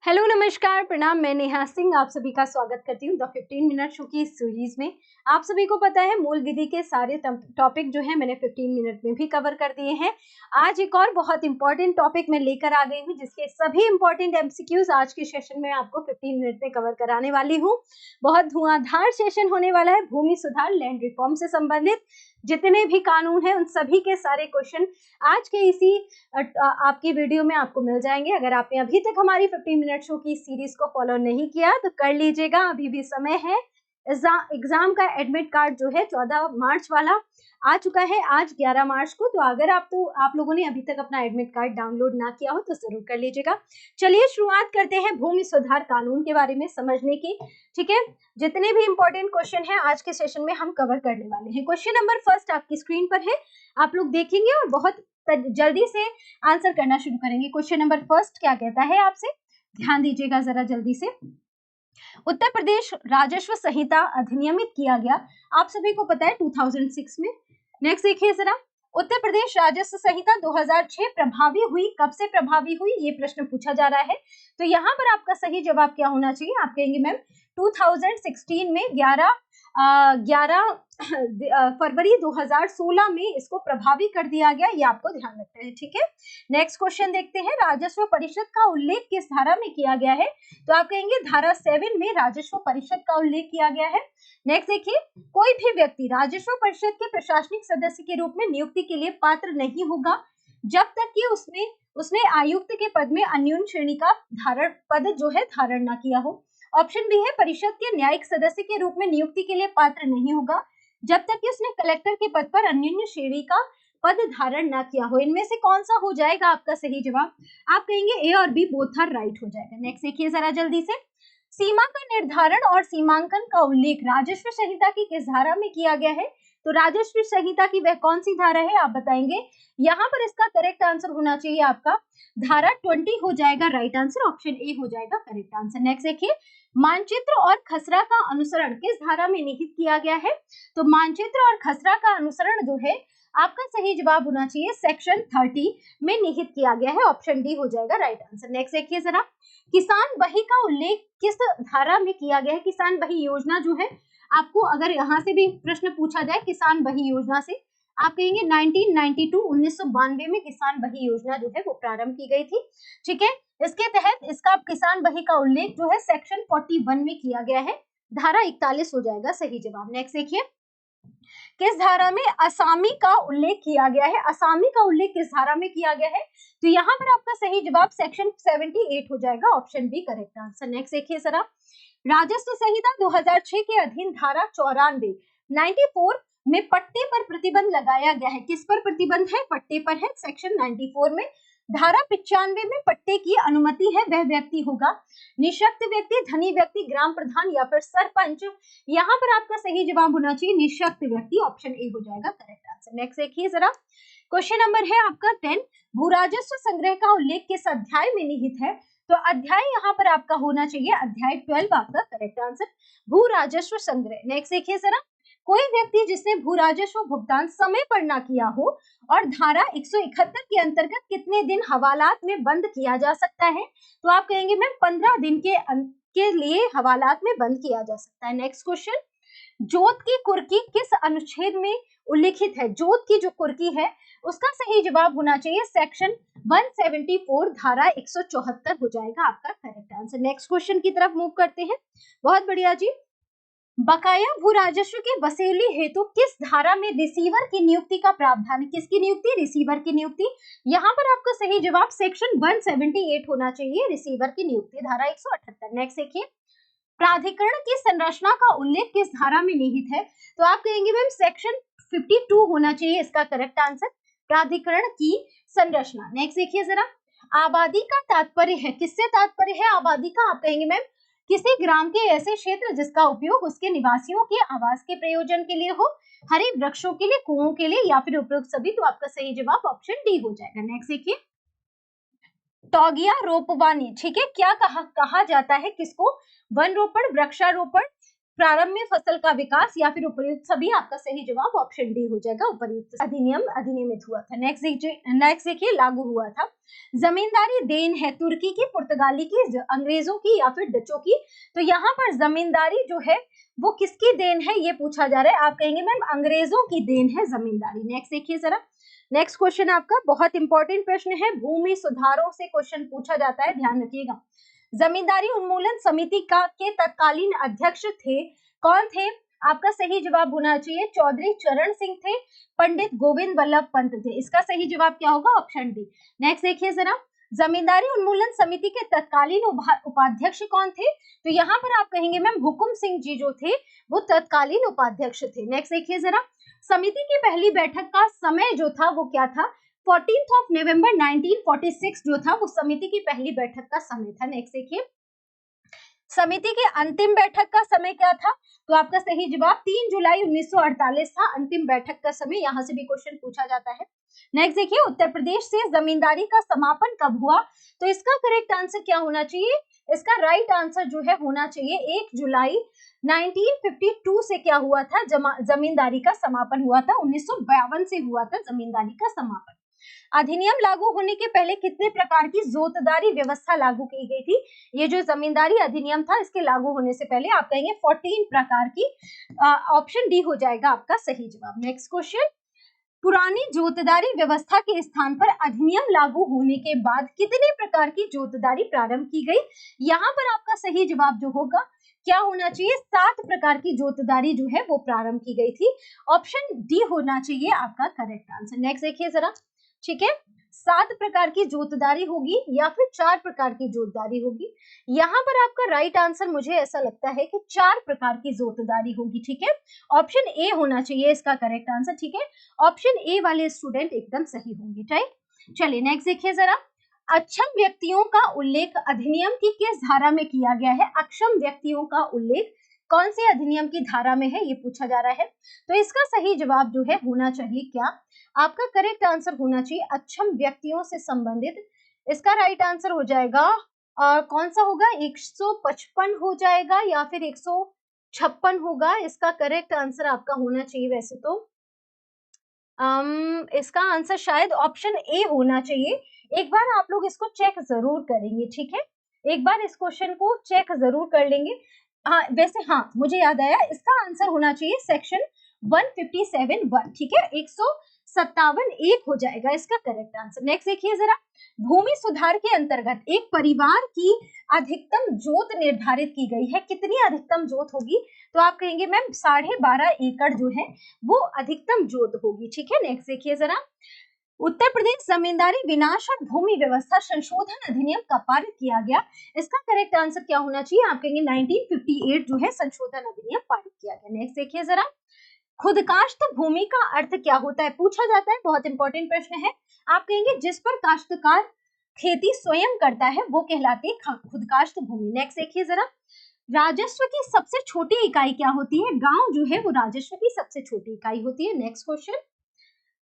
Hello नमस्कार प्रणाम, मैं नेहा सिंह आप सभी का स्वागत करती हूँ द 15 मिनट शो की इस सीरीज में। आप सभी को पता है मूल विधि के सारे टॉपिक जो है मैंने 15 मिनट में भी कवर कर दिए हैं। आज एक और बहुत इंपॉर्टेंट टॉपिक मैं लेकर आ गई हूँ जिसके सभी इंपॉर्टेंट एमसीक्यूज आज के सेशन में आपको 15 मिनट में कवर कराने वाली हूँ। बहुत धुआंधार सेशन होने वाला है। भूमि सुधार लैंड रिफॉर्म से संबंधित जितने भी कानून हैं उन सभी के सारे क्वेश्चन आज के इसी आपकी वीडियो में आपको मिल जाएंगे। अगर आपने अभी तक हमारी 15 मिनट शो की सीरीज को फॉलो नहीं किया तो कर लीजिएगा, अभी भी समय है। एग्जाम का एडमिट कार्ड जो है 14 मार्च वाला आ चुका है आज 11 मार्च को। तो अगर आप लोगों ने अभी तक अपना एडमिट कार्ड डाउनलोड ना किया हो तो जरूर कर लीजिएगा। चलिए शुरुआत करते हैं भूमि सुधार कानून के बारे में समझने की। ठीक है, जितने भी इंपॉर्टेंट क्वेश्चन हैं आज के सेशन में हम कवर करने वाले हैं। क्वेश्चन नंबर फर्स्ट आपकी स्क्रीन पर है, आप लोग देखेंगे और बहुत जल्दी से आंसर करना शुरू करेंगे। क्वेश्चन नंबर फर्स्ट क्या कहता है आपसे, ध्यान दीजिएगा जरा जल्दी से। उत्तर प्रदेश राजस्व संहिता अधिनियमित किया गया, आप सभी को पता है 2006 में। नेक्स्ट देखिए जरा, उत्तर प्रदेश राजस्व संहिता 2006 प्रभावी हुई, कब से प्रभावी हुई ये प्रश्न पूछा जा रहा है। तो यहाँ पर आपका सही जवाब क्या होना चाहिए, आप कहेंगे मैम 2016 में 11 फरवरी 2016 में इसको प्रभावी कर दिया गया, ये आपको ध्यान रखना है। ठीक है, नेक्स्ट क्वेश्चन देखते हैं, राजस्व परिषद का उल्लेख किस धारा में किया गया है। तो आप कहेंगे धारा 7 में राजस्व परिषद का उल्लेख किया गया है। नेक्स्ट देखिए, कोई भी व्यक्ति राजस्व परिषद के प्रशासनिक सदस्य के रूप में नियुक्ति के लिए पात्र नहीं होगा जब तक कि उसने आयुक्त के पद में अन्यून श्रेणी का पद जो है धारण न किया हो। ऑप्शन बी है, परिषद के न्यायिक सदस्य के रूप में नियुक्ति के लिए पात्र नहीं होगा जब तक कि उसने कलेक्टर के पद पर अन्यून श्रेणी का पद धारण ना किया हो। इनमें से कौन सा हो जाएगा आपका सही जवाब, आप कहेंगे ए और बी बोथ आर राइट हो जाएगा। नेक्स्ट देखिए जरा जल्दी से, सीमा का निर्धारण और सीमांकन का उल्लेख राजस्व संहिता की किस धारा में किया गया है। तो राजस्व संहिता की वह कौन सी धारा है आप बताएंगे। यहाँ पर इसका करेक्ट आंसर होना चाहिए आपका धारा 20 हो जाएगा राइट आंसर, ऑप्शन ए हो जाएगा करेक्ट आंसर। नेक्स्ट देखिए, मानचित्र और खसरा का अनुसरण किस धारा में निहित किया गया है। तो मानचित्र और खसरा का अनुसरण जो है आपका सही जवाब होना चाहिए सेक्शन 30 में निहित किया गया है, ऑप्शन डी हो जाएगा राइट आंसर। नेक्स्ट देखिए जरा, किसान बही का उल्लेख किस धारा में किया गया है। किसान बही योजना जो है, आपको अगर यहाँ से भी प्रश्न पूछा जाए किसान बही योजना से, आप कहेंगे 1992 में किसान बही योजना जो है वो प्रारंभ की गई थी। ठीक है, इसके तहत इसका किसान बही का उल्लेख जो है सेक्शन 41 में किया गया है, धारा 41 हो जाएगा सही जवाब। नेक्स्ट देखिए, किस धारा में असामी का उल्लेख किया गया है। असामी का उल्लेख किस धारा में किया गया है, तो यहाँ पर आपका सही जवाब सेक्शन 78 हो जाएगा, option B correct answer. Next देखिए जरा, राजस्व संहिता 2006 के अधीन धारा 94 में पट्टे पर प्रतिबंध लगाया गया है। किस पर प्रतिबंध है, पट्टे पर है, सेक्शन 94 में। धारा 95 में पट्टे की अनुमति है वह व्यक्ति होगा निःशक्त व्यक्ति, धनी व्यक्ति, ग्राम प्रधान या फिर सरपंच। यहाँ पर आपका सही जवाब होना चाहिए निःशक्त व्यक्ति, ऑप्शन ए हो जाएगा करेक्ट आंसर। नेक्स्ट देखिए जरा, क्वेश्चन नंबर है आपका 10, भू राजस्व संग्रह का उल्लेख किस अध्याय में निहित है। तो अध्याय यहाँ पर आपका होना चाहिए अध्याय 12 आपका करेक्ट आंसर, भू राजस्व संग्रह। नेक्स्ट देखिए जरा, कोई व्यक्ति जिसने भू राजस्व भुगतान समय पर ना किया हो और धारा 171 के अंतर्गत कितने दिन हवालात में बंद किया जा सकता है। तो आप कहेंगे मैम 15 दिन के लिए हवालात में बंद किया जा सकता है। नेक्स्ट क्वेश्चन, जोत की कुर्की किस अनुच्छेद में उल्लिखित है। जोत की जो कुर्की है उसका सही जवाब होना चाहिए सेक्शन 174 धारा 174 हो जाएगा आपका करेक्ट आंसर। नेक्स्ट क्वेश्चन की तरफ मूव करते हैं, बहुत बढ़िया जी। बकाया भू राजस्व की वसूली हेतु किस धारा में रिसीवर की नियुक्ति का प्रावधान है। किसकी नियुक्ति, रिसीवर की नियुक्ति। यहाँ पर आपका सही जवाब सेक्शन 178 होना चाहिए, रिसीवर की नियुक्ति धारा 178। नेक्स्ट देखिए, प्राधिकरण की संरचना का उल्लेख किस धारा में निहित है। तो आप कहेंगे मैम सेक्शन 52 होना चाहिए इसका करेक्ट आंसर, प्राधिकरण की संरचना। नेक्स्ट देखिए जरा, आबादी का तात्पर्य है, किससे तात्पर्य है आबादी का, आप कहेंगे मैम किसी ग्राम के ऐसे क्षेत्र जिसका उपयोग उसके निवासियों के आवास के प्रयोजन के लिए हो, हरे वृक्षों के लिए, कुओं के लिए या फिर उपयुक्त सभी। तो आपका सही जवाब ऑप्शन डी हो जाएगा। नेक्स्ट देखिए, टॉगिया रोपवानी, ठीक है, क्या कहा जाता है किसको, वन रोपण, वृक्षारोपण, प्रारंभ में फसल का विकास या फिर उपयुक्त सभी, आपका सही जवाब ऑप्शन डी हो जाएगा, उपयुक्त अधिनियम अधिनियमित हुआ था। नेक्स्ट देखिए, लागू हुआ था। जमींदारी देन है तुर्की की, पुर्तगाली की, अंग्रेजों की या फिर डचों की। तो यहाँ पर जमींदारी जो है वो किसकी देन है ये पूछा जा रहा है। आप कहेंगे मैम अंग्रेजों की देन है जमींदारी। नेक्स्ट देखिए जरा, नेक्स्ट क्वेश्चन आपका बहुत इंपॉर्टेंट प्रश्न है, भूमि सुधारों से क्वेश्चन पूछा जाता है, ध्यान रखिएगा। जमींदारी उन्मूलन समिति का के तत्कालीन अध्यक्ष थे, कौन थे? आपका सही जवाब होना चाहिए चौधरी चरण सिंह थे, पंडित गोविंद वल्लभ पंत थे। इसका सही जवाब क्या होगा? Option D. नेक्स्ट देखिए जरा, जमींदारी उन्मूलन समिति के तत्कालीन उपाध्यक्ष कौन थे? तो यहाँ पर आप कहेंगे मैम हुकुम सिंह जी जो थे वो तत्कालीन उपाध्यक्ष थे। नेक्स्ट देखिए जरा, समिति की पहली बैठक का समय जो था वो क्या था? 14 नवंबर 1946 जो था वो समिति की पहली बैठक का समय था। नेक्स्ट देखिए, समिति की अंतिम बैठक का समय क्या था? तो आपका सही जवाब 3 जुलाई 1948 था अंतिम बैठक का समय। यहाँ से भी क्वेश्चन पूछा जाता है। नेक्स्ट देखिए, उत्तर प्रदेश से जमींदारी का समापन कब हुआ? तो इसका करेक्ट आंसर क्या होना चाहिए? इसका राइट आंसर जो है होना चाहिए 1 जुलाई 1952 से क्या हुआ था? जमींदारी का समापन हुआ था। 1952 से हुआ था जमींदारी का समापन। अधिनियम लागू होने के पहले कितने प्रकार की जोतदारी व्यवस्था लागू की गई थी? ये जो जमींदारी अधिनियम था इसके लागू होने से पहले आप कहेंगे 14 प्रकार की, ऑप्शन डी हो जाएगा आपका सही जवाब। नेक्स्ट क्वेश्चन, पुरानी जोतदारी व्यवस्था के स्थान पर अधिनियम लागू होने के बाद कितने प्रकार की जोतदारी प्रारंभ की गई? यहाँ पर आपका सही जवाब जो होगा क्या होना चाहिए? 7 प्रकार की जोतदारी जो है वो प्रारंभ की गई थी। ऑप्शन डी होना चाहिए आपका करेक्ट आंसर। नेक्स्ट देखिए जरा, ठीक है, 7 प्रकार की जोतदारी होगी या फिर 4 प्रकार की जोतदारी होगी? यहाँ पर आपका राइट आंसर मुझे ऐसा लगता है कि 4 प्रकार की जोतदारी होगी। ठीक है, ऑप्शन ए होना चाहिए इसका करेक्ट आंसर। ठीक है, ऑप्शन ए वाले स्टूडेंट एकदम सही होंगे। राइट, चलिए नेक्स्ट देखिए जरा, अक्षम व्यक्तियों का उल्लेख अधिनियम की किस धारा में किया गया है? अक्षम व्यक्तियों का उल्लेख कौन से अधिनियम की धारा में है ये पूछा जा रहा है। तो इसका सही जवाब जो है होना चाहिए क्या? आपका करेक्ट आंसर होना चाहिए अक्षम व्यक्तियों से संबंधित। इसका राइट आंसर हो जाएगा कौन सा होगा? 155 हो जाएगा या फिर 156 होगा। इसका करेक्ट आंसर आपका होना चाहिए वैसे तो इसका आंसर शायद ऑप्शन ए होना चाहिए। एक बार आप लोग इसको चेक जरूर करेंगे। ठीक है, एक बार इस क्वेश्चन को चेक जरूर कर लेंगे। हाँ वैसे हाँ मुझे याद आया, इसका आंसर होना चाहिए सेक्शन 157(1). ठीक है, 157(1) हो जाएगा इसका करेक्ट आंसर। नेक्स्ट देखिए जरा, भूमि सुधार के अंतर्गत एक परिवार की अधिकतम जोत निर्धारित की गई है। कितनी अधिकतम जोत होगी? तो आप कहेंगे मैम 12.5 एकड़ जो है वो अधिकतम जोत होगी। ठीक है, नेक्स्ट देखिए जरा, उत्तर प्रदेश जमींदारी विनाश और भूमि व्यवस्था संशोधन अधिनियम कब पारित किया गया? इसका करेक्ट आंसर क्या होना चाहिए? आप कहेंगे 1958 जो है संशोधन अधिनियम पारित किया गया। नेक्स्ट देखिए जरा, खुदकाश्त भूमि का अर्थ क्या होता है? पूछा जाता है, बहुत इंपॉर्टेंट प्रश्न है। आप कहेंगे जिस पर काश्तकार खेती स्वयं करता है वो कहलाती है खुदकाश्त भूमि। नेक्स्ट देखिए जरा, राजस्व की सबसे छोटी इकाई क्या होती है? गांव जो है वो राजस्व की सबसे छोटी इकाई होती है। नेक्स्ट क्वेश्चन,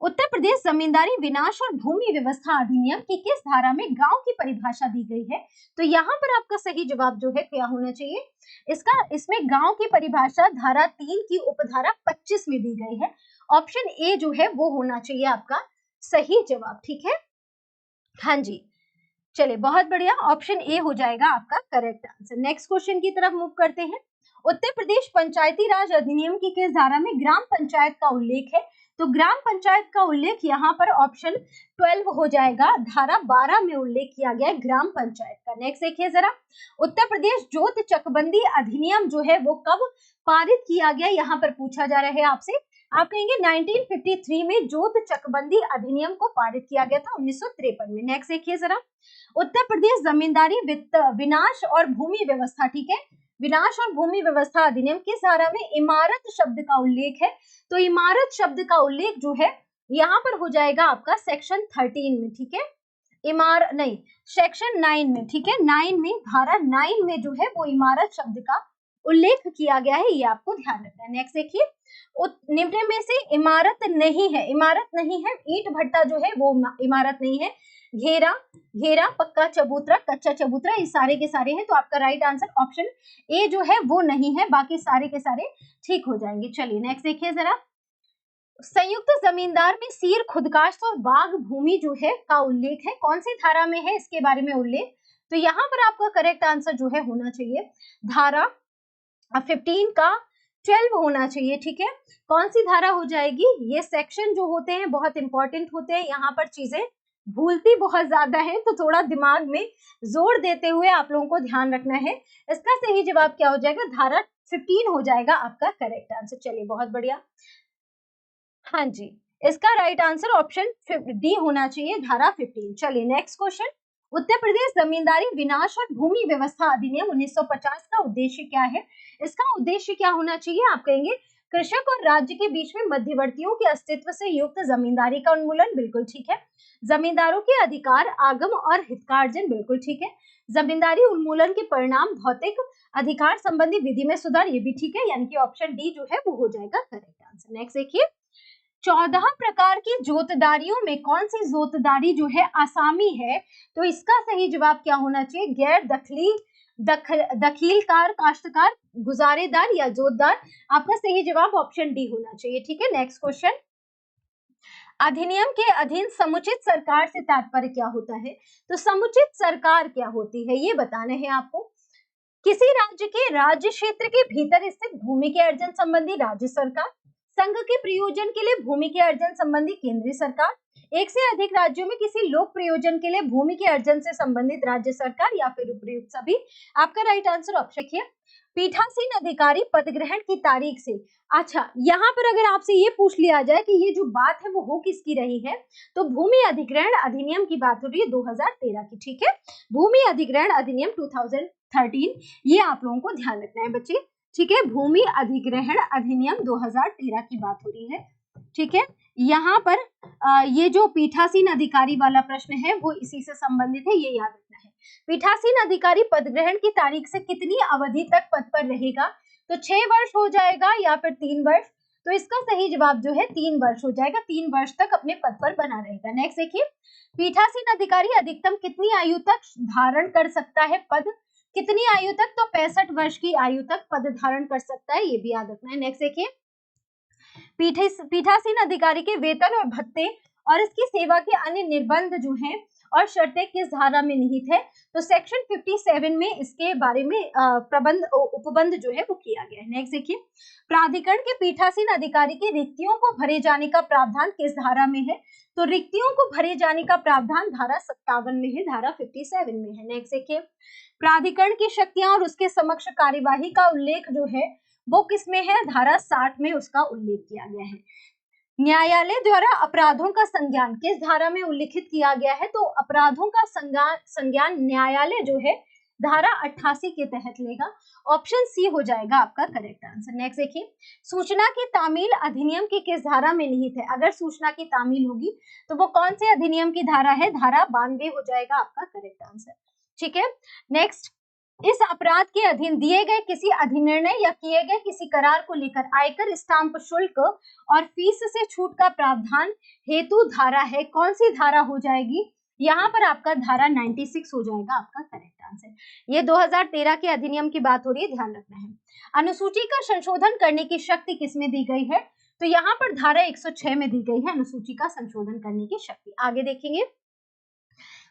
उत्तर प्रदेश जमींदारी विनाश और भूमि व्यवस्था अधिनियम की किस धारा में गांव की परिभाषा दी गई है? तो यहाँ पर आपका सही जवाब जो है क्या होना चाहिए? इसमें गांव की परिभाषा धारा 3 की उपधारा 25 में दी गई है। ऑप्शन ए जो है वो होना चाहिए आपका सही जवाब। ठीक है, हाँ जी, चलिए बहुत बढ़िया, ऑप्शन ए हो जाएगा आपका करेक्ट आंसर। नेक्स्ट क्वेश्चन की तरफ मूव करते हैं। उत्तर प्रदेश पंचायती राज अधिनियम की किस धारा में ग्राम पंचायत का उल्लेख है? तो ग्राम पंचायत का उल्लेख यहाँ पर ऑप्शन 12 हो जाएगा, धारा 12 में उल्लेख किया गया है ग्राम पंचायत का। नेक्स्ट देखिए जरा, उत्तर प्रदेश जोत चकबंदी अधिनियम जो है वो कब पारित किया गया? यहाँ पर पूछा जा रहा है आपसे। आप कहेंगे 1953 में जोत चकबंदी अधिनियम को पारित किया गया था 1953 में। नेक्स्ट देखिए जरा, उत्तर प्रदेश जमींदारी विनाश और भूमि व्यवस्था, ठीक है, विनाश और भूमि व्यवस्था अधिनियम किस धारा में इमारत शब्द का उल्लेख है? तो इमारत शब्द का उल्लेख जो है यहाँ पर हो जाएगा आपका सेक्शन 13 में। ठीक है, सेक्शन 9 में। ठीक है, 9 में, धारा 9 में जो है वो इमारत शब्द का उल्लेख किया गया है, ये आपको ध्यान रखना है। नेक्स्ट देखिए, निम्न में से इमारत नहीं है, ईंट भट्टा जो है वो इमारत नहीं है। घेरा, घेरा, पक्का चबूतरा, कच्चा चबूतरा, ये सारे के सारे हैं। तो आपका राइट आंसर ऑप्शन ए जो है वो नहीं है, बाकी सारे के सारे ठीक हो जाएंगे। चलिए नेक्स्ट देखिए जरा, संयुक्त जमींदार में सीर, खुदकास्ट और बाग भूमि जो है का उल्लेख है, कौन सी धारा में है इसके बारे में उल्लेख? तो यहाँ पर आपका करेक्ट आंसर जो है होना चाहिए धारा 15 का 12 होना चाहिए। ठीक है, कौन सी धारा हो जाएगी? ये सेक्शन जो होते हैं बहुत इंपॉर्टेंट होते हैं, यहाँ पर चीजें भूलती बहुत ज्यादा है, तो थोड़ा दिमाग में जोर देते हुए आप लोगों को ध्यान रखना है। इसका सही जवाब क्या हो जाएगा? धारा 15 हो जाएगा आपका करेक्ट आंसर। चलिए बहुत बढ़िया, हाँ जी, इसका राइट आंसर ऑप्शन डी होना चाहिए, धारा 15। चलिए नेक्स्ट क्वेश्चन, उत्तर प्रदेश जमींदारी विनाश और भूमि व्यवस्था अधिनियम 1950 का उद्देश्य क्या है? इसका उद्देश्य क्या होना चाहिए? आप कहेंगे कृषक और राज्य के बीच में मध्यवर्तियों के अस्तित्व से युक्त जमींदारी का उन्मूलन, बिल्कुल ठीक है। जमींदारों के अधिकार, आगम और हितकार्जन, बिल्कुल ठीक है। जमींदारी उन्मूलन के परिणाम भौतिक अधिकार संबंधी विधि में सुधार, ये भी ठीक है, यानी कि ऑप्शन डी जो है वो हो जाएगा करेक्ट आंसर। नेक्स्ट देखिए, 14 प्रकार की जोतदारियों में कौन सी जोतदारी जो है आसामी है? तो इसका सही जवाब क्या होना चाहिए? गैर दखीलकार, काश्तकार, गुजारेदार या जोतदार। आपका सही जवाब ऑप्शन डी होना चाहिए। ठीक है, नेक्स्ट क्वेश्चन, अधिनियम के अधीन समुचित सरकार से तात्पर्य क्या होता है? तो समुचित सरकार क्या होती है ये बताना है आपको। किसी राज्य के राज्य क्षेत्र के भीतर स्थित भूमि के अर्जन संबंधी राज्य सरकार, संघ के प्रयोजन के लिए भूमि के अर्जन संबंधी केंद्रीय सरकार, एक से अधिक राज्यों में किसी लोक प्रयोजन के लिए भूमि के अर्जन से संबंधित राज्य सरकार, या फिर उपयुक्त सभी। आपका राइट आंसर ऑप्शन है पीठासीन अधिकारी पद ग्रहण की तारीख से। अच्छा, यहाँ पर अगर आपसे ये पूछ लिया जाए कि ये जो बात है वो हो किसकी रही है, तो भूमि अधिग्रहण अधिनियम की बात हो रही है 2013 की। ठीक है, भूमि अधिग्रहण अधिनियम 2013, ये आप लोगों को ध्यान रखना है बच्चे। ठीक है, भूमि अधिग्रहण अधिनियम 2013 की बात हो रही है। ठीक है, यहाँ पर ये जो पीठासीन अधिकारी वाला प्रश्न है वो इसी से संबंधित है, ये याद रखना है। पीठासीन अधिकारी पद ग्रहण की तारीख से कितनी अवधि तक पद पर रहेगा? तो 6 वर्ष हो जाएगा या फिर 3 वर्ष? तो इसका सही जवाब जो है 3 वर्ष हो जाएगा, 3 वर्ष तक अपने पद पर बना रहेगा। नेक्स्ट देखिए, पीठासीन अधिकारी अधिकतम कितनी आयु तक धारण कर सकता है पद? कितनी आयु तक? तो 65 वर्ष की आयु तक पद धारण कर सकता है, ये भी याद रखना है। नेक्स्ट देखिए, पीठासीन अधिकारी के वेतन और भत्ते और इसकी सेवा के अन्य निर्बंध जो हैं और शर्तें किस धारा में निहित है? तो सेक्शन 57 में इसके बारे में प्रबंध उपबंध जो है वो किया गया है। नेक्स्ट देखिए, प्राधिकरण के पीठासीन अधिकारी की रिक्तियों को भरे जाने का प्रावधान किस धारा में है? तो रिक्तियों को भरे जाने का प्रावधान धारा 57 में है, धारा 57 में है। नेक्स्ट देखिए, प्राधिकरण की शक्तियां और उसके समक्ष कार्यवाही का उल्लेख जो है वो किसमें है? धारा 60 में उसका उल्लेख किया गया है। न्यायालय द्वारा अपराधों का संज्ञान किस धारा में उल्लिखित किया गया है? तो अपराधों का संज्ञान न्यायालय जो है धारा 88 के तहत लेगा, ऑप्शन सी हो जाएगा आपका करेक्ट आंसर। नेक्स्ट देखिए, सूचना की तामील अधिनियम की किस धारा में निहित है? अगर सूचना की तामील होगी तो वो कौन से अधिनियम की धारा है? धारा 92 हो जाएगा आपका करेक्ट आंसर। ठीक है, नेक्स्ट, इस अपराध के अधीन दिए गए किसी अधिनिर्णय या किए गए किसी करार को लेकर आयकर, स्टाम्प शुल्क और फीस से छूट का प्रावधान हेतु धारा है, कौन सी धारा हो जाएगी? यहाँ पर आपका धारा 96 हो जाएगा आपका करेक्ट आंसर। ये 2013 के अधिनियम की बात हो रही है, ध्यान रखना है। अनुसूची का संशोधन करने की शक्ति किसमें दी गई है? तो यहाँ पर धारा 106 में दी गई है अनुसूची का संशोधन करने की शक्ति। आगे देखेंगे,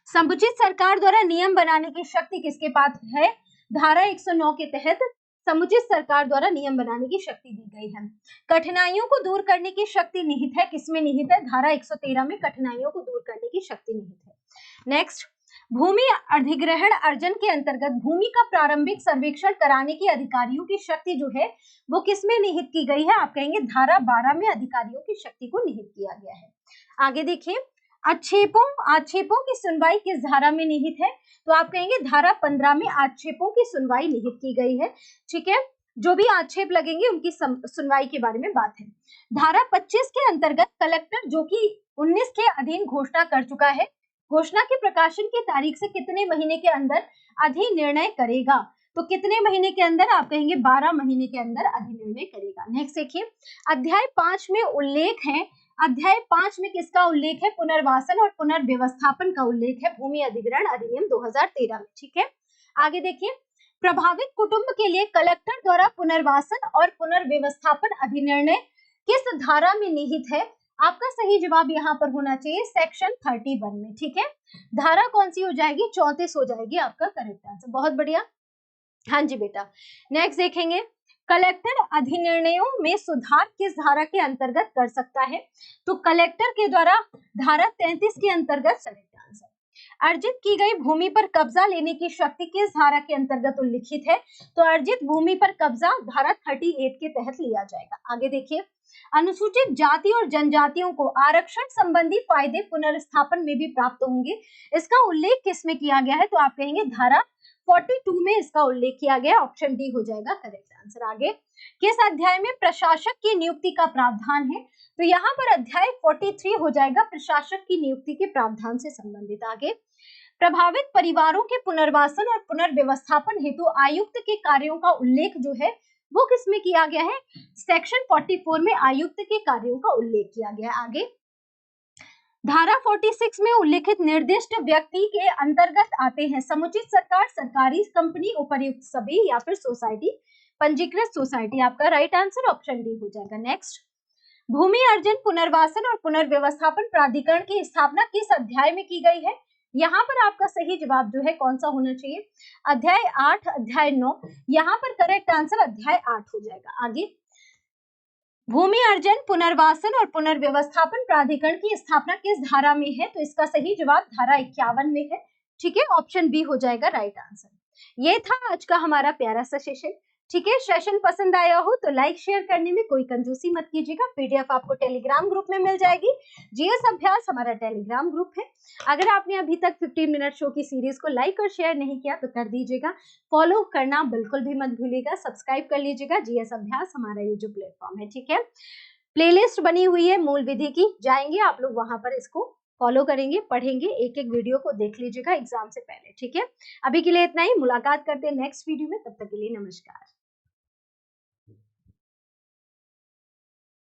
समुचित सरकार द्वारा नियम बनाने की शक्ति किसके पास है? धारा 109 के तहत समुचित सरकार द्वारा नियम बनाने की शक्ति दी गई है। कठिनाइयों को दूर करने की शक्ति निहित है, किसमें निहित है? धारा 113 में कठिनाइयों को दूर करने की शक्ति निहित है। नेक्स्ट, भूमि अधिग्रहण अर्जन के अंतर्गत भूमि का प्रारंभिक सर्वेक्षण कराने की अधिकारियों की शक्ति जो है वो किसमें निहित की गई है? आप कहेंगे धारा 12 में अधिकारियों की शक्ति को निहित किया गया है। आगे देखिए, आक्षेपों की सुनवाई किस धारा में निहित है? तो आप कहेंगे धारा 15 में आक्षेपों की सुनवाई निहित की गई है। ठीक है, जो भी आक्षेप लगेंगे उनकी सुनवाई के बारे में बात है। धारा 25 के अंतर्गत कलेक्टर जो कि 19 के अधीन घोषणा कर चुका है, घोषणा के प्रकाशन की तारीख से कितने महीने के अंदर अधिनिर्णय करेगा? तो कितने महीने के अंदर? आप कहेंगे 12 महीने के अंदर अधिनिर्णय करेगा। नेक्स्ट देखिए, अध्याय 5 में उल्लेख है अध्याय 5 में किसका उल्लेख है? पुनर्वासन और पुनर्व्यवस्थापन का उल्लेख है भूमि अधिग्रहण अधिनियम 2013 में। ठीक है, आगे देखिए, प्रभावित कुटुंब के लिए कलेक्टर द्वारा पुनर्वासन और पुनर्व्यवस्थापन अधिनिर्णय किस धारा में निहित है? आपका सही जवाब यहाँ पर होना चाहिए सेक्शन 31 में। ठीक है, धारा कौन सी हो जाएगी? 34 हो जाएगी आपका करेक्ट आंसर। बहुत बढ़िया, हाँ जी बेटा। नेक्स्ट देखेंगे, कलेक्टर अधिनिर्णयों में सुधार किस धारा के अंतर्गत कर सकता है? तो कलेक्टर के द्वारा धारा 33 के अंतर्गत करेक्ट आंसर। अर्जित की गई भूमि पर कब्जा लेने की शक्ति किस धारा के अंतर्गत उल्लिखित है? तो अर्जित भूमि पर कब्जा धारा 38 के तहत लिया जाएगा। आगे देखिए, अनुसूचित जाति और जनजातियों को आरक्षण संबंधी फायदे पुनर्स्थापन में भी प्राप्त होंगे, इसका उल्लेख किस में किया गया है? तो आप कहेंगे धारा 42 में इसका उल्लेख किया गया। ऑप्शन डी हो जाएगा करेक्ट आंसर। आगे, किस अध्याय में प्रशासक की नियुक्ति का प्रावधान है? तो यहाँ पर अध्याय 43 हो जाएगा, प्रशासक की नियुक्ति के प्रावधान से संबंधित। आगे, प्रभावित परिवारों के पुनर्वासन और पुनर्व्यवस्थापन हेतु आयुक्त के कार्यों का उल्लेख जो है वो किसमें किया गया है? सेक्शन 44 में आयुक्त के कार्यों का उल्लेख किया गया। आगे, धारा 46 में उल्लेखित निर्दिष्ट व्यक्ति के अंतर्गत आते हैं समुचित सरकार, सरकारी कंपनी, उपर्युक्त सभी या फिर सोसाइटी, पंजीकृत सोसाइटी। आपका राइट आंसर ऑप्शन डी हो जाएगा। नेक्स्ट, भूमि अर्जन पुनर्वासन और पुनर्व्यवस्थापन प्राधिकरण की स्थापना किस अध्याय में की गई है? यहाँ पर आपका सही जवाब जो है कौन सा होना चाहिए? अध्याय 8, अध्याय 9। यहाँ पर करेक्ट आंसर अध्याय 8 हो जाएगा। आगे, भूमि अर्जन पुनर्वासन और पुनर्व्यवस्थापन प्राधिकरण की स्थापना किस धारा में है? तो इसका सही जवाब धारा 51 में है। ठीक है, ऑप्शन बी हो जाएगा राइट आंसर। ये था आज का हमारा प्यारा सा सेशन। ठीक है, सेशन पसंद आया हो तो लाइक शेयर करने में कोई कंजूसी मत कीजिएगा। पीडीएफ आपको टेलीग्राम ग्रुप में मिल जाएगी। जीएस अभ्यास हमारा टेलीग्राम ग्रुप है। अगर आपने अभी तक 15 मिनट शो की सीरीज को लाइक और शेयर नहीं किया तो कर दीजिएगा। फॉलो करना बिल्कुल भी मत भूलिएगा। सब्सक्राइब कर लीजिएगा। जीएस अभ्यास हमारा ये जो प्लेटफॉर्म है। ठीक है, प्लेलिस्ट बनी हुई है मूल विधि की, जाएंगे आप लोग वहां पर इसको फॉलो करेंगे, पढ़ेंगे, एक एक वीडियो को देख लीजिएगा एग्जाम से पहले। ठीक है, अभी के लिए इतना ही। मुलाकात करते हैं नेक्स्ट वीडियो में, तब तक के लिए नमस्कार।